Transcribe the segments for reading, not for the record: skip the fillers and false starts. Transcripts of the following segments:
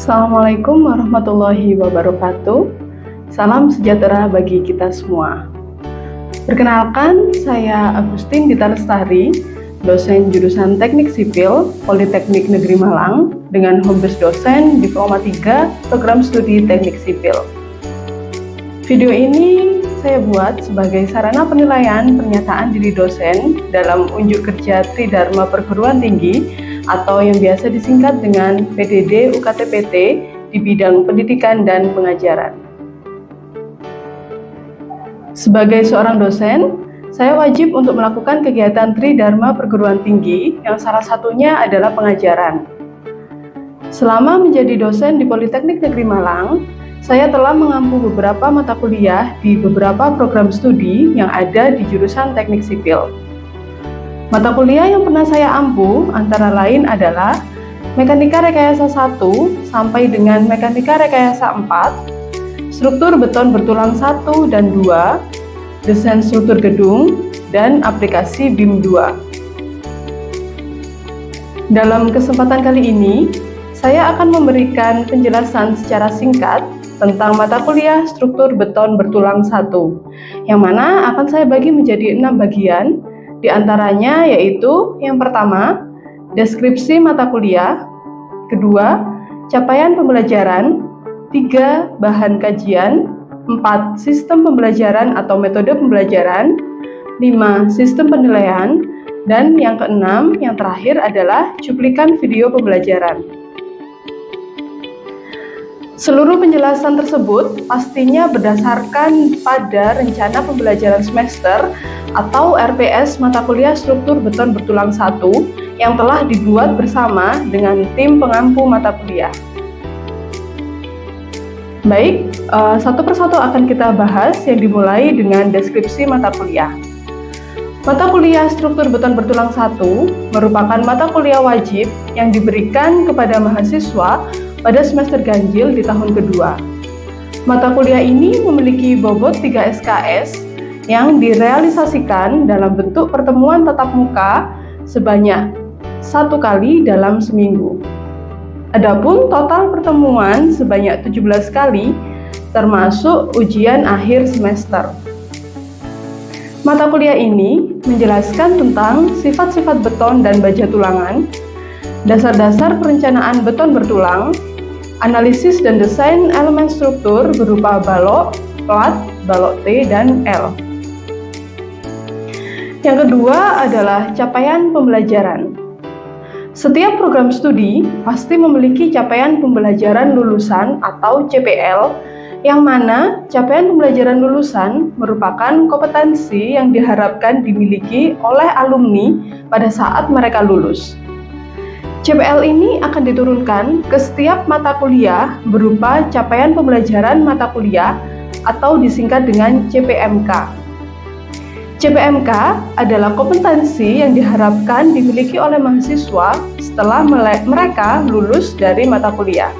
Assalamualaikum warahmatullahi wabarakatuh. Salam sejahtera bagi kita semua. Perkenalkan, saya Agustin Dita Lestari, dosen jurusan Teknik Sipil Politeknik Negeri Malang dengan homebase dosen Diploma 3 Program Studi Teknik Sipil. Video ini saya buat sebagai sarana penilaian pernyataan diri dosen dalam unjuk kerja Tridharma Perguruan Tinggi atau yang biasa disingkat dengan PDD UKT-PT di bidang pendidikan dan pengajaran. Sebagai seorang dosen, saya wajib untuk melakukan kegiatan Tridharma Perguruan Tinggi yang salah satunya adalah pengajaran. Selama menjadi dosen di Politeknik Negeri Malang, saya telah mengampu beberapa mata kuliah di beberapa program studi yang ada di jurusan Teknik Sipil. Mata kuliah yang pernah saya ampu antara lain adalah Mekanika Rekayasa 1 sampai dengan Mekanika Rekayasa 4, Struktur Beton Bertulang 1 dan 2, Desain Struktur Gedung, dan Aplikasi BIM 2. Dalam kesempatan kali ini, saya akan memberikan penjelasan secara singkat tentang mata kuliah Struktur Beton Bertulang 1, yang mana akan saya bagi menjadi 6 bagian. Di antaranya yaitu yang pertama, deskripsi mata kuliah, kedua, capaian pembelajaran, 3, bahan kajian, 4, sistem pembelajaran atau metode pembelajaran, 5, sistem penilaian, dan yang keenam, yang terakhir adalah cuplikan video pembelajaran. Seluruh penjelasan tersebut pastinya berdasarkan pada rencana pembelajaran semester atau RPS mata kuliah Struktur Beton Bertulang 1 yang telah dibuat bersama dengan tim pengampu mata kuliah. Baik, satu persatu akan kita bahas yang dimulai dengan deskripsi mata kuliah. Mata kuliah Struktur Beton Bertulang 1 merupakan mata kuliah wajib yang diberikan kepada mahasiswa pada semester ganjil di tahun kedua. Mata kuliah ini memiliki bobot 3 SKS yang direalisasikan dalam bentuk pertemuan tatap muka sebanyak 1 kali dalam seminggu. Adapun total pertemuan sebanyak 17 kali termasuk ujian akhir semester. Mata kuliah ini menjelaskan tentang sifat-sifat beton dan baja tulangan, dasar-dasar perencanaan beton bertulang, analisis dan desain elemen struktur berupa balok, plat, balok T, dan L. Yang kedua adalah capaian pembelajaran. Setiap program studi pasti memiliki capaian pembelajaran lulusan atau CPL, yang mana capaian pembelajaran lulusan merupakan kompetensi yang diharapkan dimiliki oleh alumni pada saat mereka lulus. CPL ini akan diturunkan ke setiap mata kuliah berupa capaian pembelajaran mata kuliah atau disingkat dengan CPMK. CPMK adalah kompetensi yang diharapkan dimiliki oleh mahasiswa setelah mereka lulus dari mata kuliah.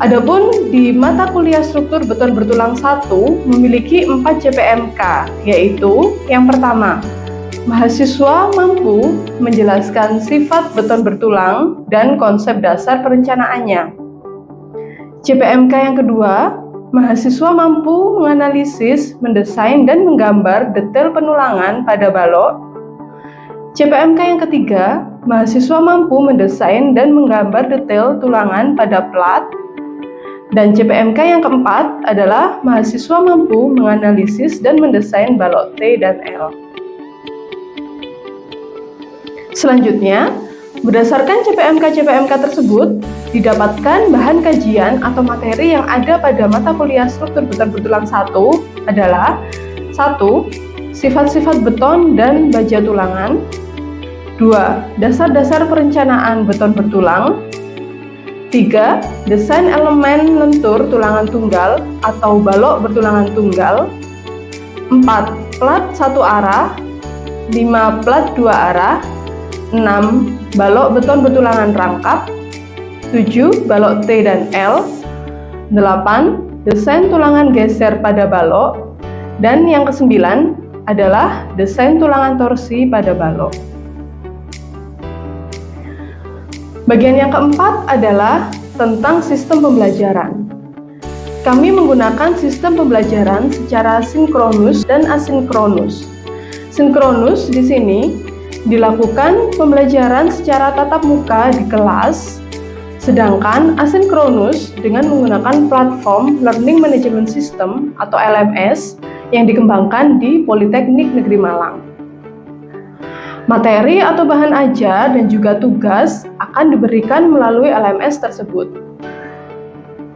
Adapun di mata kuliah Struktur Beton Bertulang 1 memiliki 4 CPMK, yaitu yang pertama, mahasiswa mampu menjelaskan sifat beton bertulang dan konsep dasar perencanaannya. CPMK yang kedua, mahasiswa mampu menganalisis, mendesain, dan menggambar detail penulangan pada balok. CPMK yang ketiga, mahasiswa mampu mendesain dan menggambar detail tulangan pada plat. Dan CPMK yang keempat adalah mahasiswa mampu menganalisis dan mendesain balok T dan L. Selanjutnya, berdasarkan CPMK tersebut, didapatkan bahan kajian atau materi yang ada pada mata kuliah Struktur Beton Bertulang 1 adalah 1. Sifat-sifat beton dan baja tulangan, 2. Dasar-dasar perencanaan beton bertulang, 3. Desain elemen lentur tulangan tunggal atau balok bertulangan tunggal, 4. Plat satu arah, 5. Plat dua arah, 6. Balok beton bertulangan rangkap, 7. Balok T dan L, 8. Desain tulangan geser pada balok, dan yang ke-9 adalah desain tulangan torsi pada balok. Bagian yang keempat adalah tentang sistem pembelajaran. Kami menggunakan sistem pembelajaran secara sinkronus dan asinkronus. Sinkronus di sini dilakukan pembelajaran secara tatap muka di kelas, sedangkan asinkronus dengan menggunakan platform Learning Management System atau LMS yang dikembangkan di Politeknik Negeri Malang. Materi atau bahan ajar dan juga tugas akan diberikan melalui LMS tersebut.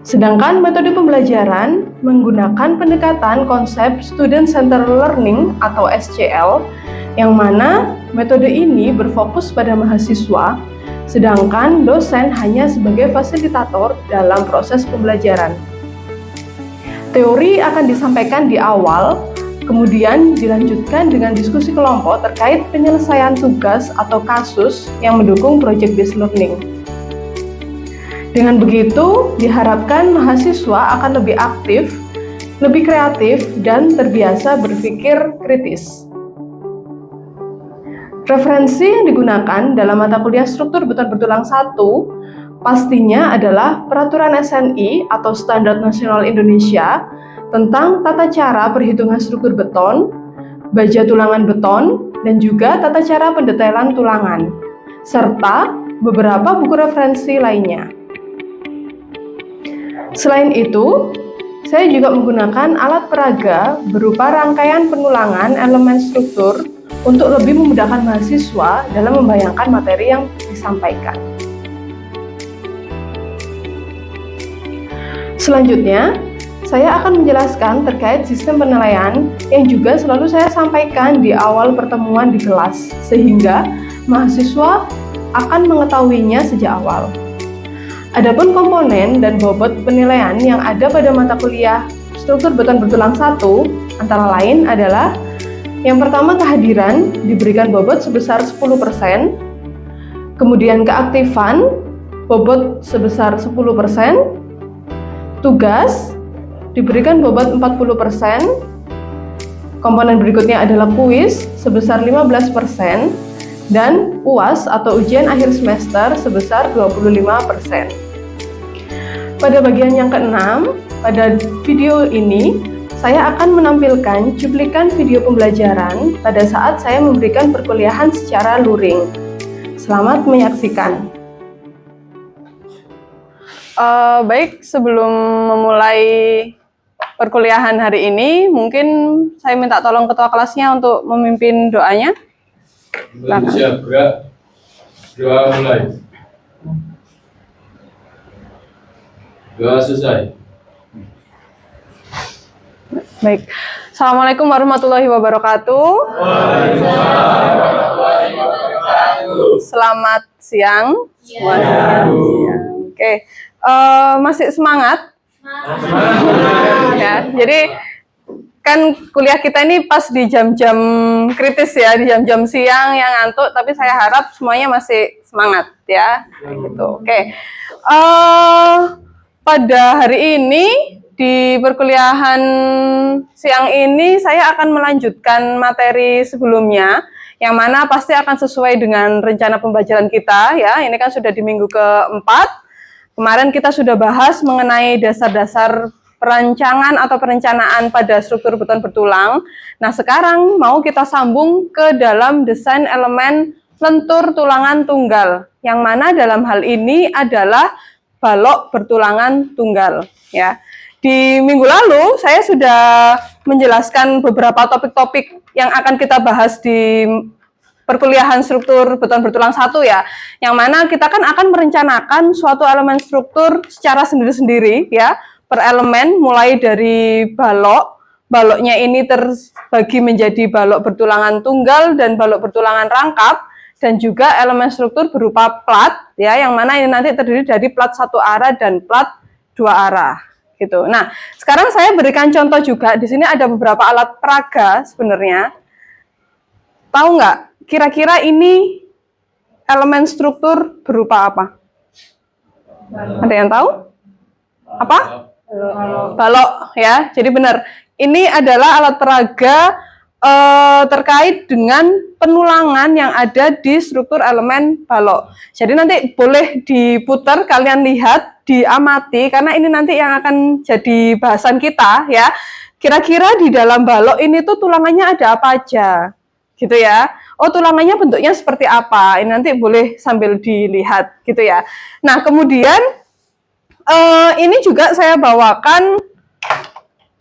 Sedangkan metode pembelajaran menggunakan pendekatan konsep Student Centered Learning atau SCL, yang mana metode ini berfokus pada mahasiswa, sedangkan dosen hanya sebagai fasilitator dalam proses pembelajaran. Teori akan disampaikan di awal, kemudian dilanjutkan dengan diskusi kelompok terkait penyelesaian tugas atau kasus yang mendukung project-based learning. Dengan begitu, diharapkan mahasiswa akan lebih aktif, lebih kreatif, dan terbiasa berpikir kritis. Referensi yang digunakan dalam mata kuliah struktur beton bertulang 1 pastinya adalah Peraturan SNI atau Standar Nasional Indonesia tentang tata cara perhitungan struktur beton, baja tulangan beton, dan juga tata cara pendetailan tulangan, serta beberapa buku referensi lainnya. Selain itu, saya juga menggunakan alat peraga berupa rangkaian penulangan elemen struktur untuk lebih memudahkan mahasiswa dalam membayangkan materi yang disampaikan. Selanjutnya, saya akan menjelaskan terkait sistem penilaian yang juga selalu saya sampaikan di awal pertemuan di kelas, sehingga mahasiswa akan mengetahuinya sejak awal. Adapun komponen dan bobot penilaian yang ada pada mata kuliah struktur beton bertulang 1 antara lain adalah yang pertama kehadiran diberikan bobot sebesar 10%, kemudian keaktifan bobot sebesar 10%, tugas diberikan bobot 40%, komponen berikutnya adalah kuis sebesar 15%, dan UAS atau ujian akhir semester sebesar 25%. Pada bagian yang keenam, pada video ini, saya akan menampilkan cuplikan video pembelajaran pada saat saya memberikan perkuliahan secara luring. Selamat menyaksikan. Baik, sebelum memulai perkuliahan hari ini, mungkin saya minta tolong ketua kelasnya untuk memimpin doanya. Siap, gerak. Doa mulai. Doa selesai. Baik, Assalamualaikum warahmatullahi wabarakatuh. Waalaikumsalam warahmatullahi wabarakatuh. Selamat siang. Siang. Oke, masih semangat? Ya, jadi kan kuliah kita ini pas di jam-jam kritis ya, di jam-jam siang yang ngantuk, tapi saya harap semuanya masih semangat ya, gitu. Oke, pada hari ini di perkuliahan siang ini saya akan melanjutkan materi sebelumnya, yang mana pasti akan sesuai dengan rencana pembelajaran kita ya. Ini kan sudah di minggu keempat. Kemarin kita sudah bahas mengenai dasar-dasar perancangan atau perencanaan pada struktur beton bertulang. Nah, sekarang mau kita sambung ke dalam desain elemen lentur tulangan tunggal, yang mana dalam hal ini adalah balok bertulangan tunggal ya. Di minggu lalu saya sudah menjelaskan beberapa topik-topik yang akan kita bahas di perkuliahan struktur beton bertulang 1 ya, yang mana kita kan akan merencanakan suatu elemen struktur secara sendiri-sendiri ya, per elemen, mulai dari baloknya ini terbagi menjadi balok bertulangan tunggal dan balok bertulangan rangkap, dan juga elemen struktur berupa plat ya, yang mana ini nanti terdiri dari plat 1 arah dan plat 2 arah gitu. Nah, sekarang saya berikan contoh juga. Di sini ada beberapa alat peraga sebenarnya. Tahu nggak? Kira-kira ini elemen struktur berupa apa? Ada yang tahu? Apa? Balok ya. Jadi benar. Ini adalah alat peraga terkait dengan penulangan yang ada di struktur elemen balok. Jadi nanti boleh diputar, kalian lihat, diamati, karena ini nanti yang akan jadi bahasan kita ya. Kira-kira di dalam balok ini tuh tulangannya ada apa aja, gitu ya. Oh, tulangannya bentuknya seperti apa? Ini nanti boleh sambil dilihat, gitu ya. Nah, kemudian ini juga saya bawakan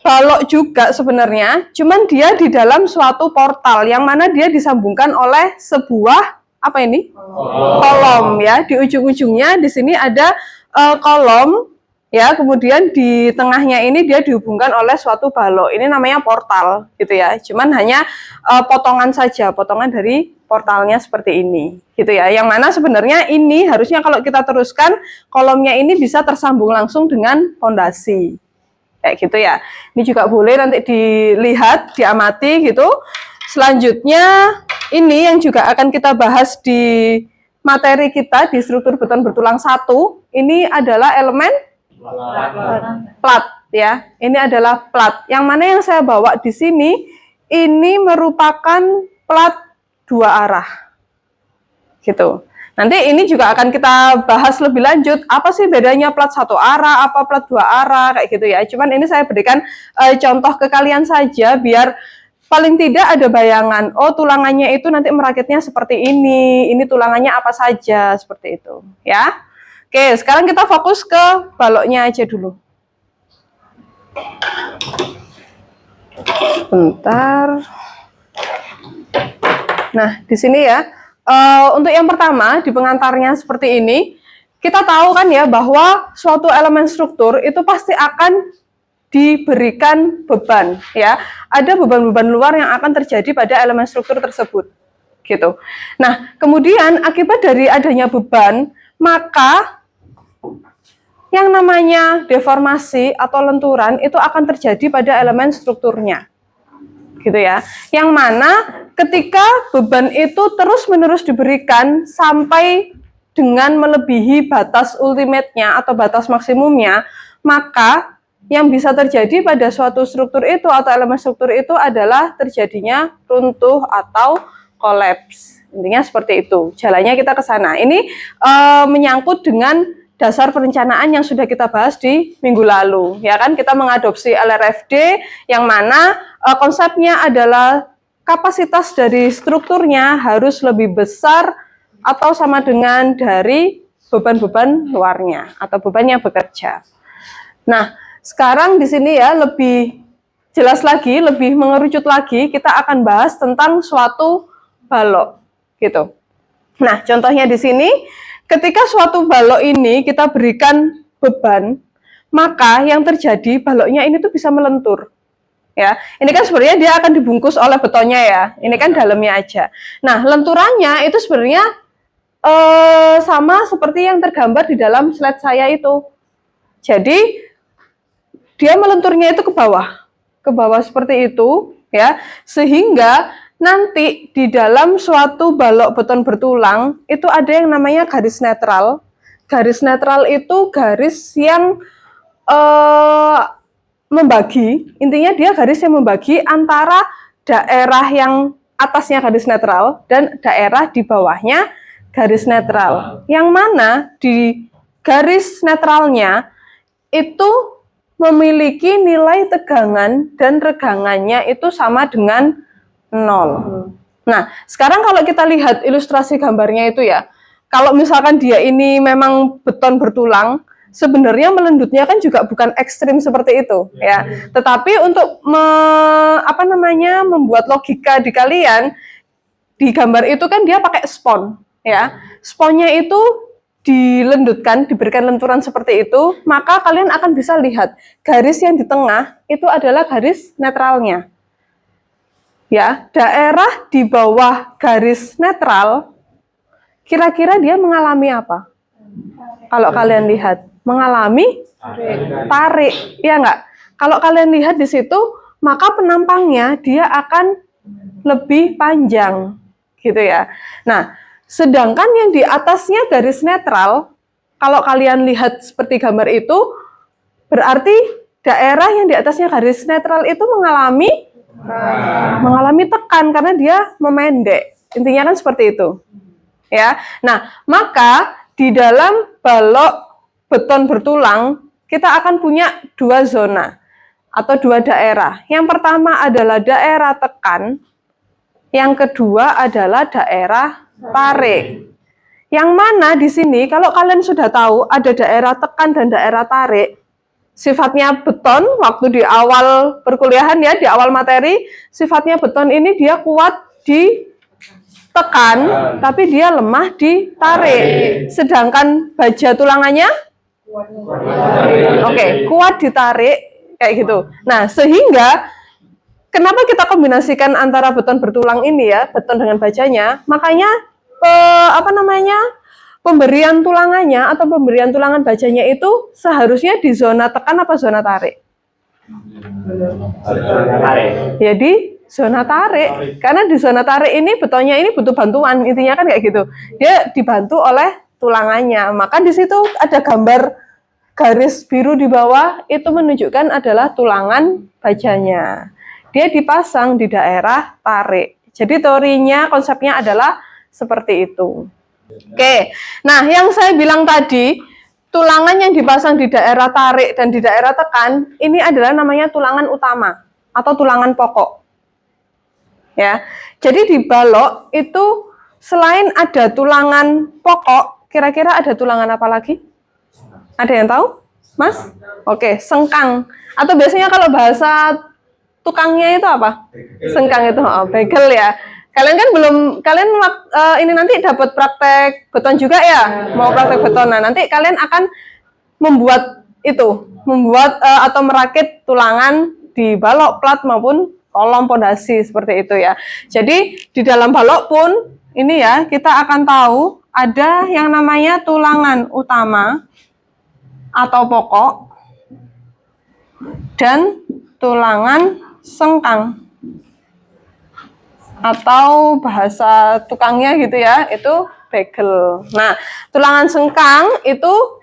balok juga sebenarnya, cuman dia di dalam suatu portal yang mana dia disambungkan oleh sebuah apa ini? Kolom ya. Di ujung-ujungnya di sini ada kolom ya, kemudian di tengahnya ini dia dihubungkan oleh suatu balok. Ini namanya portal gitu ya. Cuman hanya potongan saja, potongan dari portalnya seperti ini gitu ya. Yang mana sebenarnya ini harusnya kalau kita teruskan kolomnya ini bisa tersambung langsung dengan fondasi. Kayak gitu ya. Ini juga boleh nanti dilihat, diamati gitu. Selanjutnya ini yang juga akan kita bahas di materi kita di struktur beton bertulang 1. Ini adalah elemen plat ya. Ini adalah plat. Yang mana yang saya bawa di sini ini merupakan plat 2 arah. Gitu. Nanti ini juga akan kita bahas lebih lanjut, apa sih bedanya plat 1 arah, apa plat 2 arah, kayak gitu ya. Cuman ini saya berikan contoh ke kalian saja, biar paling tidak ada bayangan, oh tulangannya itu nanti merakitnya seperti ini tulangannya apa saja, seperti itu. Ya. Oke, sekarang kita fokus ke baloknya aja dulu. Bentar. Nah, di sini ya. Untuk yang pertama di pengantarnya seperti ini, kita tahu kan ya bahwa suatu elemen struktur itu pasti akan diberikan beban ya. Ada beban-beban luar yang akan terjadi pada elemen struktur tersebut. Gitu. Nah, kemudian akibat dari adanya beban, maka yang namanya deformasi atau lenturan itu akan terjadi pada elemen strukturnya. Gitu ya. Yang mana ketika beban itu terus-menerus diberikan sampai dengan melebihi batas ultimate-nya atau batas maksimumnya, maka yang bisa terjadi pada suatu struktur itu atau elemen struktur itu adalah terjadinya runtuh atau kolaps. Intinya seperti itu. Jalannya kita ke sana. Ini menyangkut dengan dasar perencanaan yang sudah kita bahas di minggu lalu, ya kan? Kita mengadopsi LRFD yang mana konsepnya adalah kapasitas dari strukturnya harus lebih besar atau sama dengan dari beban-beban luarnya atau beban yang bekerja. Nah, sekarang di sini ya lebih jelas lagi, lebih mengerucut lagi, kita akan bahas tentang suatu balok, gitu. Nah, contohnya di sini. Ketika suatu balok ini kita berikan beban, maka yang terjadi baloknya ini tuh bisa melentur. Ya, ini kan sebenarnya dia akan dibungkus oleh betonnya ya. Ini kan dalamnya aja. Nah, lenturannya itu sebenarnya sama seperti yang tergambar di dalam slide saya itu. Jadi dia melenturnya itu ke bawah seperti itu, ya, sehingga nanti di dalam suatu balok beton bertulang itu ada yang namanya garis netral. Garis netral itu garis yang membagi, intinya dia garis yang membagi antara daerah yang atasnya garis netral dan daerah di bawahnya garis netral. Yang mana di garis netralnya itu memiliki nilai tegangan dan regangannya itu sama dengan 0. Nah, sekarang kalau kita lihat ilustrasi gambarnya itu ya, kalau misalkan dia ini memang beton bertulang, sebenarnya melendutnya kan juga bukan ekstrim seperti itu ya. Tetapi untuk membuat logika di kalian, di gambar itu kan dia pakai spon ya. Sponnya itu dilendutkan, diberikan lenturan seperti itu, maka kalian akan bisa lihat garis yang di tengah itu adalah garis netralnya. Ya, daerah di bawah garis netral, kira-kira dia mengalami apa? Kalau kalian lihat, mengalami tarik, ya enggak? Kalau kalian lihat di situ, maka penampangnya dia akan lebih panjang, gitu ya. Nah, sedangkan yang di atasnya garis netral, kalau kalian lihat seperti gambar itu, berarti daerah yang di atasnya garis netral itu mengalami Mengalami tekan karena dia memendek. Intinya kan seperti itu. Ya. Nah, maka di dalam balok beton bertulang kita akan punya dua zona atau dua daerah. Yang pertama adalah daerah tekan, yang kedua adalah daerah tarik. Yang mana di sini kalau kalian sudah tahu ada daerah tekan dan daerah tarik, sifatnya beton waktu di awal perkuliahan ya, di awal materi, sifatnya beton ini dia kuat di tekan, tapi dia lemah ditarik. Sedangkan baja tulangannya, kuat ditarik, kayak gitu. Nah, sehingga kenapa kita kombinasikan antara beton bertulang ini ya, beton dengan bajanya? Makanya pemberian tulangannya atau pemberian tulangan bajanya itu seharusnya di zona tekan apa zona tarik? Jadi zona tarik, karena di zona tarik ini betonnya ini butuh bantuan, intinya kan kayak gitu. Dia dibantu oleh tulangannya. Maka di situ ada gambar garis biru di bawah, itu menunjukkan adalah tulangan bajanya. Dia dipasang di daerah tarik. Jadi teorinya, konsepnya adalah seperti itu. Oke, nah yang saya bilang tadi, tulangan yang dipasang di daerah tarik dan di daerah tekan, ini adalah namanya tulangan utama atau tulangan pokok. Ya, jadi di balok itu selain ada tulangan pokok, kira-kira ada tulangan apa lagi? Ada yang tahu, Mas? Oke, sengkang. Atau biasanya kalau bahasa tukangnya itu apa? Sengkang itu, bagel ya. Kalian kan ini nanti dapat praktek beton juga ya? Mau praktek beton. Nah, nanti kalian akan membuat atau merakit tulangan di balok plat maupun kolom pondasi seperti itu ya. Jadi di dalam balok pun ini ya kita akan tahu ada yang namanya tulangan utama atau pokok dan tulangan sengkang atau bahasa tukangnya gitu ya, itu bagel. Nah, tulangan sengkang itu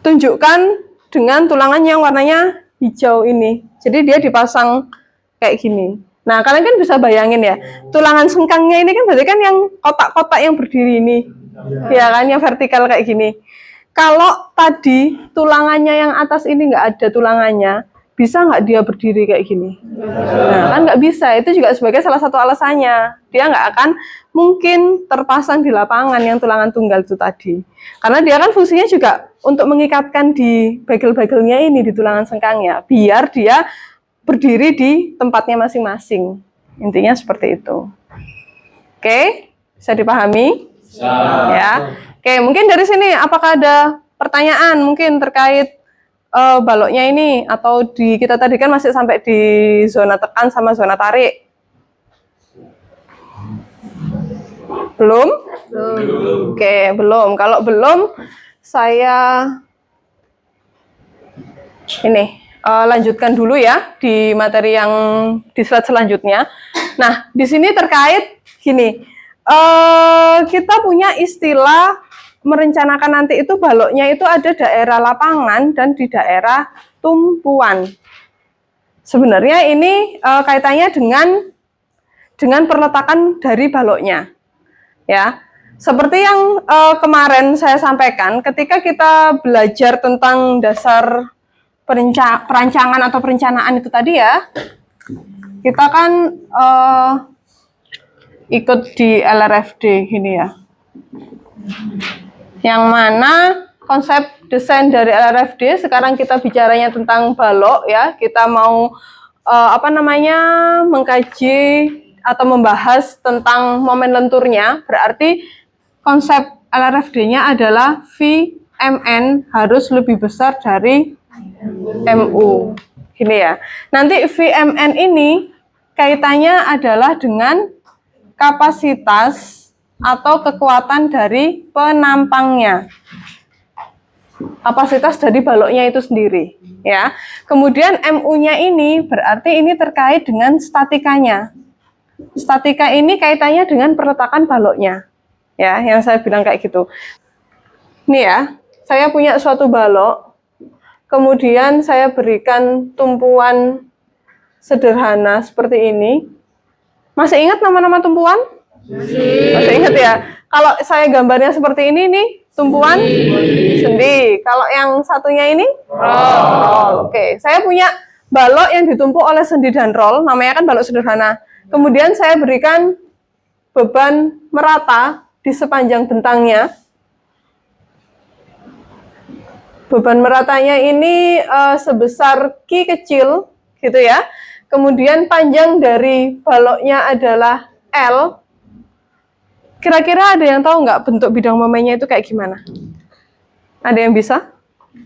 ditunjukkan dengan tulangan yang warnanya hijau ini. Jadi dia dipasang kayak gini. Nah, kalian kan bisa bayangin ya, tulangan sengkangnya ini kan berarti kan yang kotak-kotak yang berdiri ini. Ya kan, yang vertikal kayak gini. Kalau tadi tulangannya yang atas ini nggak ada tulangannya, bisa nggak dia berdiri kayak gini? Nah, kan nggak bisa. Itu juga sebagai salah satu alasannya. Dia nggak akan mungkin terpasang di lapangan yang tulangan tunggal itu tadi. Karena dia kan fungsinya juga untuk mengikatkan di bagel-bagelnya ini, di tulangan sengkangnya, biar dia berdiri di tempatnya masing-masing. Intinya seperti itu. Oke, bisa dipahami? Ya. Oke, mungkin dari sini apakah ada pertanyaan mungkin terkait baloknya ini, atau kita tadi kan masih sampai di zona tekan sama zona tarik? Belum? Oke, belum. Kalau belum, saya lanjutkan dulu ya di materi yang di slide selanjutnya. Nah, di sini terkait gini, kita punya istilah merencanakan nanti itu baloknya itu ada daerah lapangan dan di daerah tumpuan. Sebenarnya ini kaitannya dengan perletakan dari baloknya. Ya, seperti yang kemarin saya sampaikan, ketika kita belajar tentang dasar perancangan atau perencanaan itu tadi ya, kita kan ikut di LRFD gini ya, yang mana konsep desain dari LRFD sekarang kita bicaranya tentang balok ya, kita mau mengkaji atau membahas tentang momen lenturnya, berarti konsep LRFD-nya adalah VMN harus lebih besar dari MU. Gini ya. Nanti VMN ini kaitannya adalah dengan kapasitas atau kekuatan dari penampangnya. Kapasitas dari baloknya itu sendiri, ya. Kemudian MU-nya ini berarti ini terkait dengan statikanya. Statika ini kaitannya dengan perletakan baloknya. Ya, yang saya bilang kayak gitu. Ini ya, saya punya suatu balok, kemudian saya berikan tumpuan sederhana seperti ini. Masih ingat nama-nama tumpuan? Masih ingat ya? Kalau saya gambarnya seperti ini nih, tumpuan sendi. Kalau yang satunya ini roll. Oke, saya punya balok yang ditumpuk oleh sendi dan roll, namanya kan balok sederhana. Kemudian saya berikan beban merata di sepanjang bentangnya. Beban meratanya ini sebesar Q kecil, gitu ya. Kemudian panjang dari baloknya adalah L. Kira-kira ada yang tahu nggak bentuk bidang momennya itu kayak gimana? Ada yang bisa?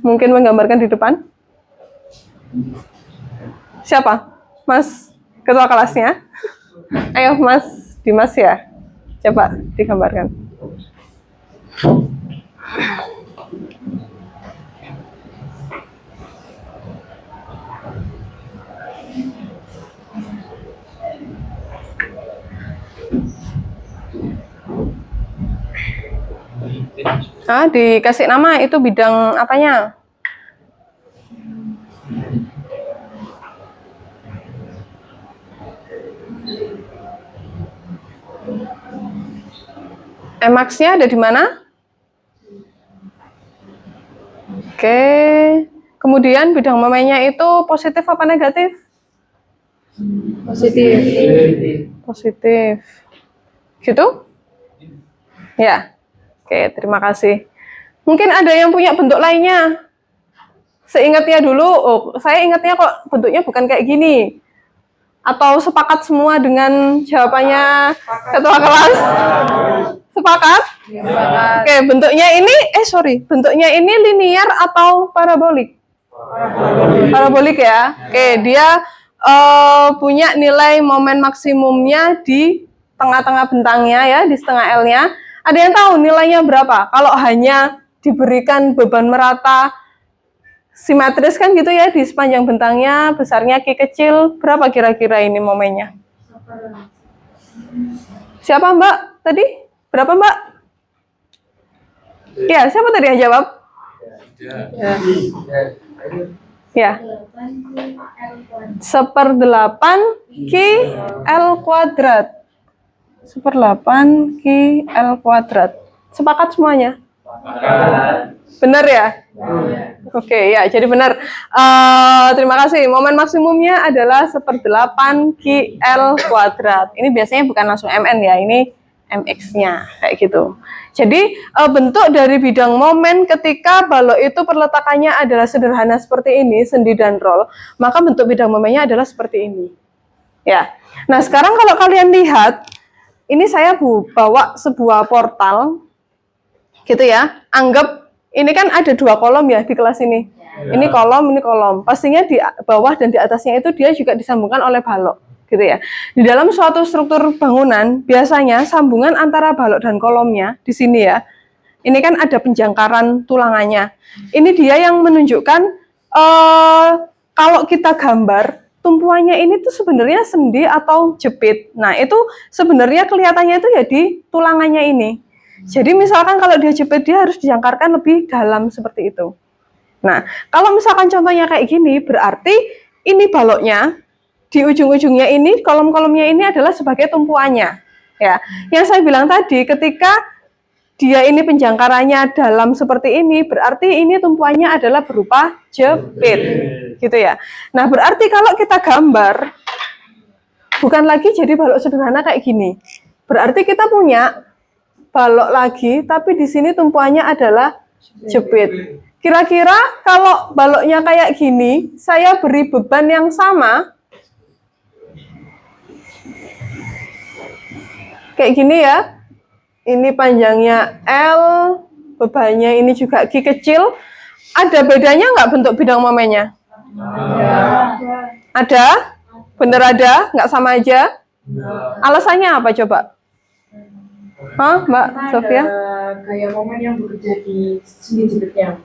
Mungkin menggambarkan di depan? Siapa? Mas ketua kelasnya? Ayo Mas Dimas ya. Coba digambarkan. Ah, dikasih nama itu bidang apanya? Emaksnya ada di mana? Oke. Kemudian bidang momennya itu positif apa negatif? Positif. Positif. Gitu? Ya. Oke, terima kasih. Mungkin ada yang punya bentuk lainnya. Seingatnya dulu, saya ingatnya kok bentuknya bukan kayak gini. Atau sepakat semua dengan jawabannya ketua kelas? Sepakat? Oke, bentuknya ini, bentuknya ini linear atau parabolik? Parabolik ya. Oke, dia punya nilai momen maksimumnya di tengah-tengah bentangnya ya, di setengah L-nya. Ada yang tahu nilainya berapa? Kalau hanya diberikan beban merata simetris kan gitu ya, di sepanjang bentangnya, besarnya Q kecil, berapa kira-kira ini momennya? Siapa Mbak tadi? Berapa Mbak? Ya, siapa tadi yang jawab? Ya. 1/8 Q L kuadrat. 1/8 Q L kuadrat. Sepakat semuanya? Benar ya? Oke, ya, jadi benar. Terima kasih. Momen maksimumnya adalah 1/8 Q L kuadrat. Ini biasanya bukan langsung MN ya, ini MX-nya, kayak gitu. Jadi, bentuk dari bidang momen ketika balok itu perletakannya adalah sederhana seperti ini, sendi dan roll, maka bentuk bidang momennya adalah seperti ini. Ya. Nah, sekarang kalau kalian lihat, ini saya bawa sebuah portal, gitu ya. Anggap ini kan ada 2 kolom ya di kelas ini. Ini kolom, ini kolom. Pastinya di bawah dan di atasnya itu dia juga disambungkan oleh balok, gitu ya. Di dalam suatu struktur bangunan, biasanya sambungan antara balok dan kolomnya di sini ya. Ini kan ada penjangkaran tulangannya. Ini dia yang menunjukkan kalau kita gambar tumpuannya ini tuh sebenarnya sendi atau jepit. Nah, itu sebenarnya kelihatannya itu ya di tulangannya ini. Jadi misalkan kalau dia jepit, dia harus dijangkarkan lebih dalam seperti itu. Nah, kalau misalkan contohnya kayak gini, berarti ini baloknya, di ujung-ujungnya ini, kolom-kolomnya ini adalah sebagai tumpuannya. Ya, yang saya bilang tadi, ketika dia ini penjangkarannya dalam seperti ini, berarti ini tumpuannya adalah berupa jepit, gitu ya. Nah, berarti kalau kita gambar, bukan lagi jadi balok sederhana kayak gini. Berarti kita punya balok lagi, tapi di sini tumpuannya adalah jepit. Kira-kira kalau baloknya kayak gini, saya beri beban yang sama, kayak gini ya. Ini panjangnya L, bebannya ini juga Q kecil. Ada bedanya nggak bentuk bidang momennya? Ada? Bener ada? Nggak sama aja? Alasannya apa coba? Hah, Mbak Sofia? Gaya momen yang bekerja di sendi jepitnya.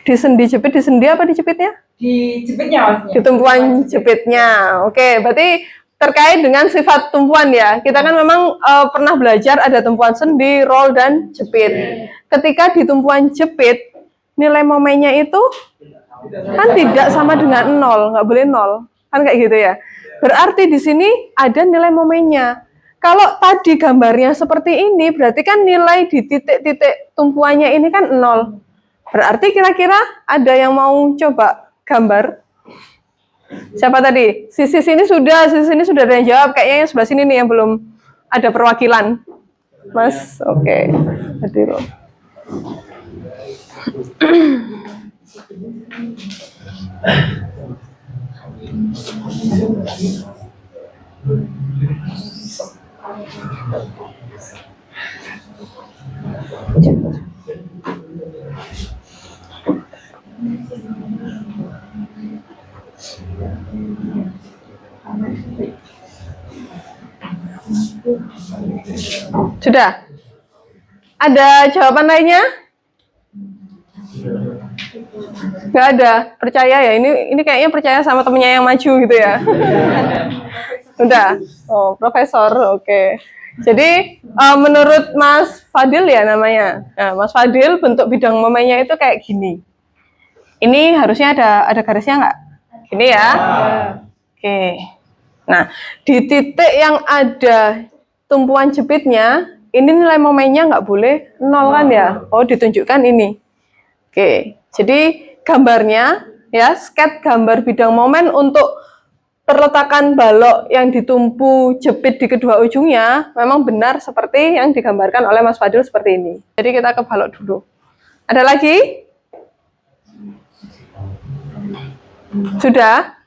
Di sendi jepit, di sendi apa di jepitnya? Di jepitnya maksudnya. Di tumpuan jepitnya. Oke, berarti terkait dengan sifat tumpuan ya. Kita kan memang pernah belajar ada tumpuan sendi, roll, dan jepit. Ketika di tumpuan jepit, nilai momennya itu kan tidak sama dengan 0, nggak boleh 0. Kan kayak gitu ya. Berarti di sini ada nilai momennya. Kalau tadi gambarnya seperti ini, berarti kan nilai di titik-titik tumpuannya ini kan 0. Berarti kira-kira ada yang mau coba gambar? Siapa tadi? Sisi sini sudah ada yang jawab. Kayaknya yang sebelah sini nih yang belum ada perwakilan. Mas, oke. Hadir. Sudah? Ada jawaban lainnya? Nggak ada. Percaya ya? Ini kayaknya percaya sama temennya yang maju gitu ya. Udah? Oh, profesor. Oke. Jadi menurut Mas Fadil ya namanya. Nah, Mas Fadil bentuk bidang momennya itu kayak gini. Ini harusnya ada garisnya nggak? Gini ya. Oke. Nah, di titik yang ada tumpuan jepitnya, ini nilai momennya nggak boleh 0 kan ya? Oh, ditunjukkan ini. Oke, jadi gambarnya ya, sketch gambar bidang momen untuk perletakan balok yang ditumpu jepit di kedua ujungnya memang benar seperti yang digambarkan oleh Mas Fadil seperti ini. Jadi kita ke balok dulu. Ada lagi? Sudah?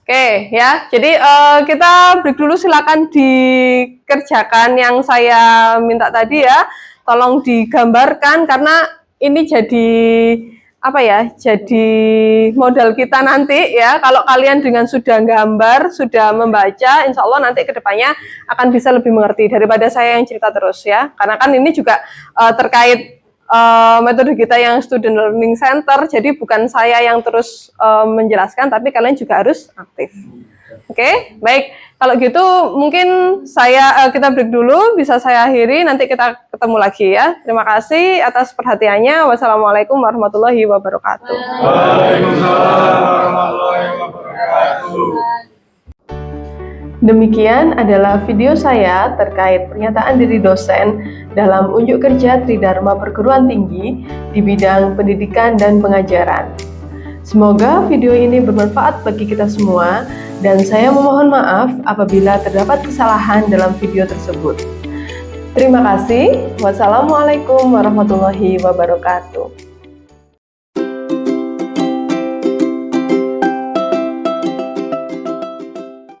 Oke ya, jadi kita break dulu, silakan dikerjakan yang saya minta tadi ya. Tolong digambarkan karena ini jadi apa ya? Jadi modal kita nanti ya. Kalau kalian dengan sudah gambar, sudah membaca, insya Allah nanti kedepannya akan bisa lebih mengerti daripada saya yang cerita terus ya. Karena kan ini juga terkait metode kita yang Student Learning Center, jadi bukan saya yang terus menjelaskan, tapi kalian juga harus aktif. Oke, baik. Kalau gitu mungkin kita break dulu, bisa saya akhiri, nanti kita ketemu lagi ya. Terima kasih atas perhatiannya. Wassalamualaikum warahmatullahi wabarakatuh. Waalaikumsalam warahmatullahi wabarakatuh. Demikian adalah video saya terkait pernyataan diri dosen dalam unjuk kerja Tridharma Perguruan Tinggi di bidang pendidikan dan pengajaran. Semoga video ini bermanfaat bagi kita semua dan saya memohon maaf apabila terdapat kesalahan dalam video tersebut. Terima kasih. Wassalamualaikum warahmatullahi wabarakatuh.